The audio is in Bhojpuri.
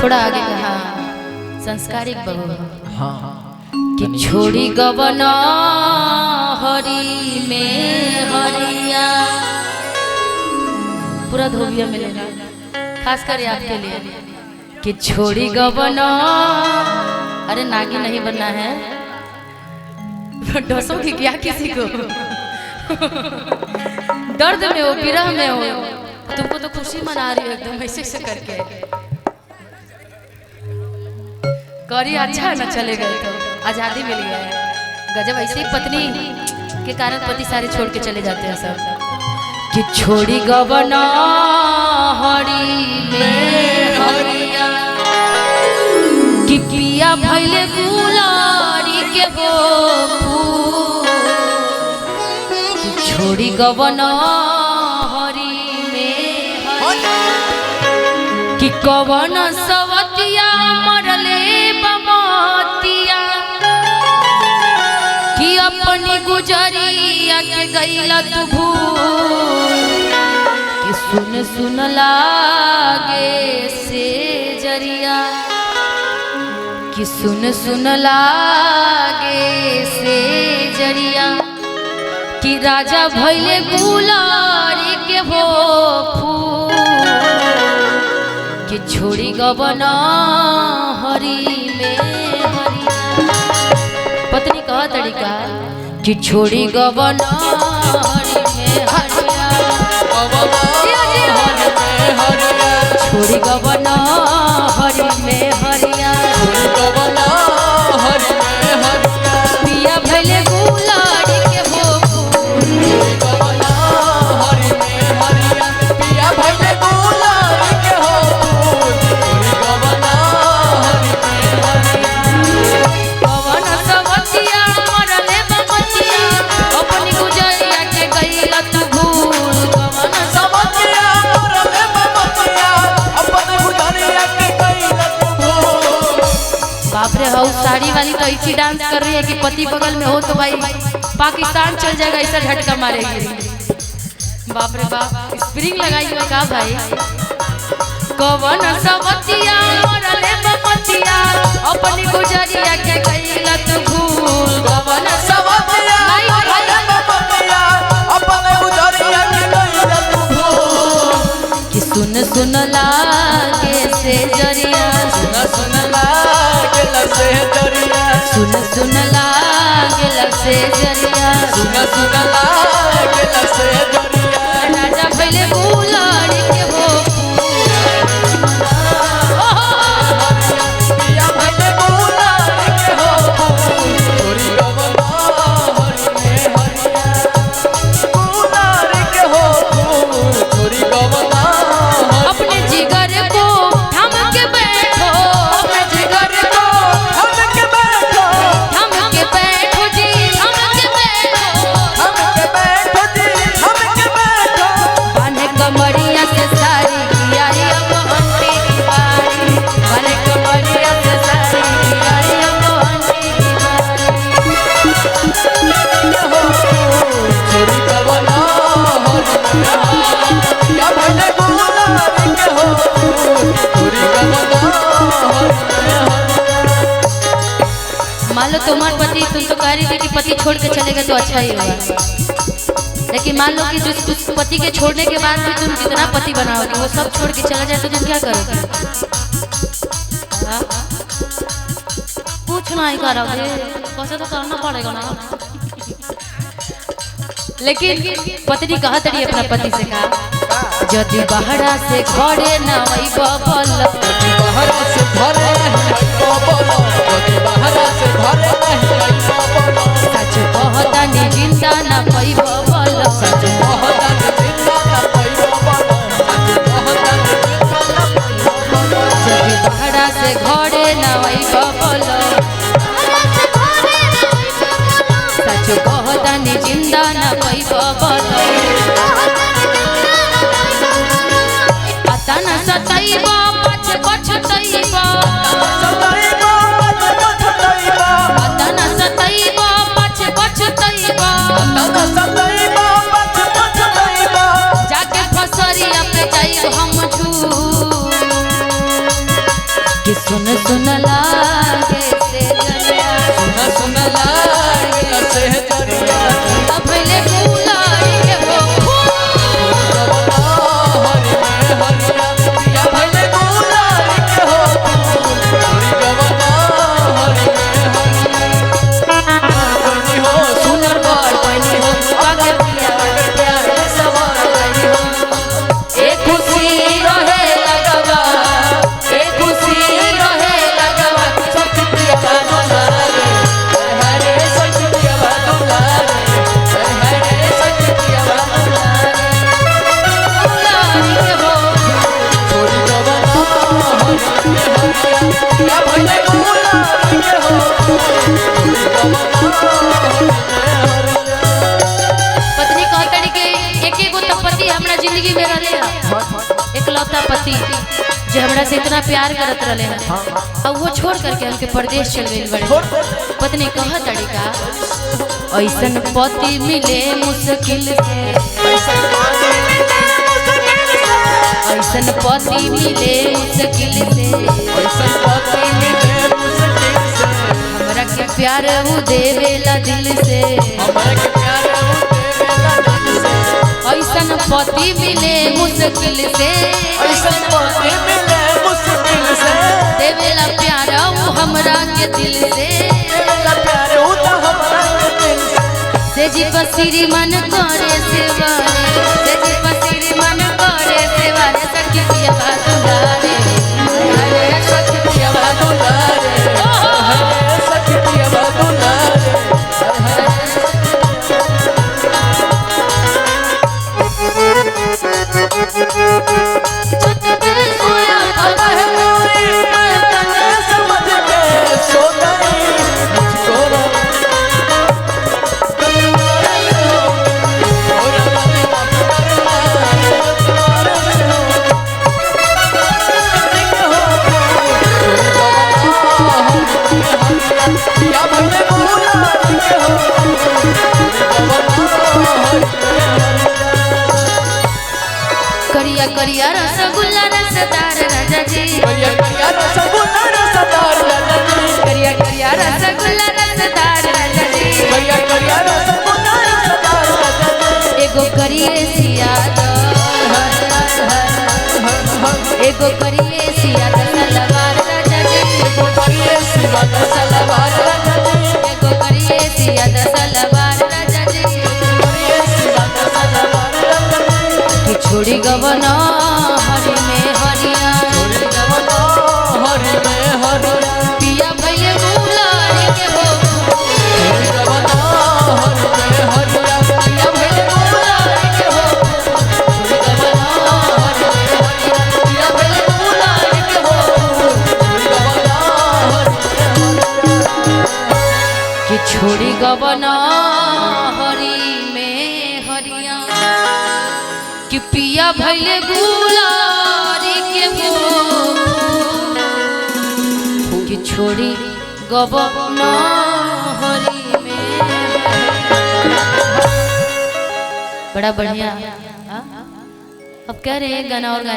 थोड़ा आगे कहा संस्कारिक बबू कि छोड़ी गबना हरी में हरिया पूरा धोबिया मिलेगा खास कर आपके लिए कि छोड़ी गबना। अरे नागी नहीं बनना है डसोगी क्या किसी को दर्द में हो विरह में हो तुमको तो खुशी मना रही हो एकदम ऐसे करके करी अच्छा है ना चले गए तो आजादी मिल गया है गजब। ऐसे ही पत्नी के कारण पति सारे छोड़ के चले जाते हैं सब कि छोड़ी गबना हरी में हरिया कि पिया भइले गुलारी के हो कि छोड़ी गबना हरी में हरिया कि कवन सवतिया मरले बमतिया कि अपनी गुजरिया के गईला तू भूल कि सुन सुन लागे से जरिया कि सुन सुन लागे से जरिया कि राजा भइले गुलारी के हो फूल कि छोड़ी गबना हरी में हरिया। पत्नी कहा तरीका कि छोड़ी गबना हरी में हरिया छोड़ी गबना हरी में हरिया पिया भले गुलाड़ी के हो पवन सवतिया मरले बमतिया अपनी गुजरिया के गईला तू भूल पवन सवतिया मरले बमतिया अपनी गुजरिया के गईला तू भूल। बाप रे हाउ साड़ी वाली तो ऐसी डांस कर रही है कि पति बगल में हो तो भाई पाकिस्तान चल जाएगा ऐसा झटका मारेगी। बाप रे बाप स्प्रिंग लगाई हुई का भाई कवन सवतिया मरले बमतिया अपनी गुजरिया के गईला तू भूल कवन सवतिया मरले बमतिया अपनी गुजरिया के गईला तू भूल कि सुन सुन लागे से जरिया सुन सुन लागे से जरिया सुन सुन लागे से जरिया सुन सुन लागे से जरिया राजा भइले गुलाड़ी के हो पिया भइले गुलाड़ी के हो छोड़ी गबना हरी में हरिया गुलाड़ी के हो छोड़ी गबना अपने जिगर को थम के बैठो अपने जिगर को थम के बैठो जी थम के बैठो जी थम के बैठो बने कमरिया से सारी कियारी अब अंती बारी बने कमरिया से सारी कियारी अब अंती बारी छोड़ी गबना या भले गुलारी के हो छोड़ी गबना। मान लो तुम्हारा पति तुम तो कह रही थी कि पति छोड़ के चलेगा तो अच्छा ही होगा लेकिन मान लो कि जिस पति के छोड़ने के बाद भी तुम जितना पति बनाओगे वो सब छोड़ के चला जाए तो तुम क्या करोगे? कुछ नहीं करोगे कैसे तो करना पड़ेगा ना। लेकिन पत्नी कहा तरी अपना पति से कहा यदि बहरा से घरे न वही बबल बहरा से घरे सच कहता नि जिंदा न पई बबल सच कहता नि जिंदा न पई बबल यदि बहरा से घरे न वही बबल सच कहता नि जिंदा न पई बबल आता न सतैबा पछ पछतैबा आता न सतैबा पछ पछतैबा जाके फसरिया पे जाइब हम झूठ सुन सुन लागे से जरिया सुन लागे से जरिया अब ले गुलारी के हो हरि में हरिया पिया भले गुलारी के हो हरि गवना हरि में हरि हो सुनर बर बनी हो आगे पिया प्यार सवार गई हो एक खुशी रहे लगवा एक खुशी रहे लगवा सब पिया बाबा हरे सखिया बादुलारे हरे सखिया बादुलारे गुलारी के हो छोरी गवना हरि में हरिया पिया भले गुलारी के हो हरि गवना हरि में हरिया पत्नी कहतड़ी के एक एगो तो पति हमरा जिंदगी में रहले है एकलौता पति जो हमरा से इतना प्यार करत रहले है अब वो छोड़ करके हमके परदेश चल गइल बड़े पत्नी कहतड़ी का ऐसन पति मिले मुश्किल से ऐसन पति मिले मुश्किल से ऐसन पति मिले मुश्किल से हमरा के प्यार वो देवेला दिल से हमरा के प्यार वो देवेला दिल से ऐसन पति मिले मुश्किल से ऐसन पति मिले मुश्किल से देवेला प्यार वो हमरा के दिल से देवेला प्यार वो तो हमरा के दिल से जी बसीरी मन करे सेवारे से जी बसीरी मन करे सेवारे सखी पिया बादुलारे हरे सखिया बादुलारे हरे सखिया बादुलारे छत पे सोया अब है मोरी मैं तने समझ के सो गई मुझको करिया करिया रसगुल्ला रसदार राजा जी करिया करिया रसगुल्ला रसदार राजा जी करिया करिया रसगुल्ला रसदार राजा जी करिया करिया रसगुल्ला रसदार राजा जी एगो करिए सियाद एगो करिए सियाद सलवार राजा जी एगो करिए सियाद सलवार राजा जी एगो करिए सियाद सलवार राजा जी करिए सियाद सलवार राजा जी कि छोड़ी गवना हरि में हरिया छोड़ी गवना हरि में हरिया पिया भइले गुलारी के हो छोड़ी गवना हरि में हरिया पिया भले गुलारी के हो छोड़ी गवना हरि में हरिया पिया भले गुलारी के हो छोड़ी गवना हरि में हरिया कि छोड़ी गवना हरि में हरिया कि पिया भइले गुलारी के हो कि छोड़ी गवना हरि में बड़ा बढ़िया। अब कह रहे हैं गाना और गाना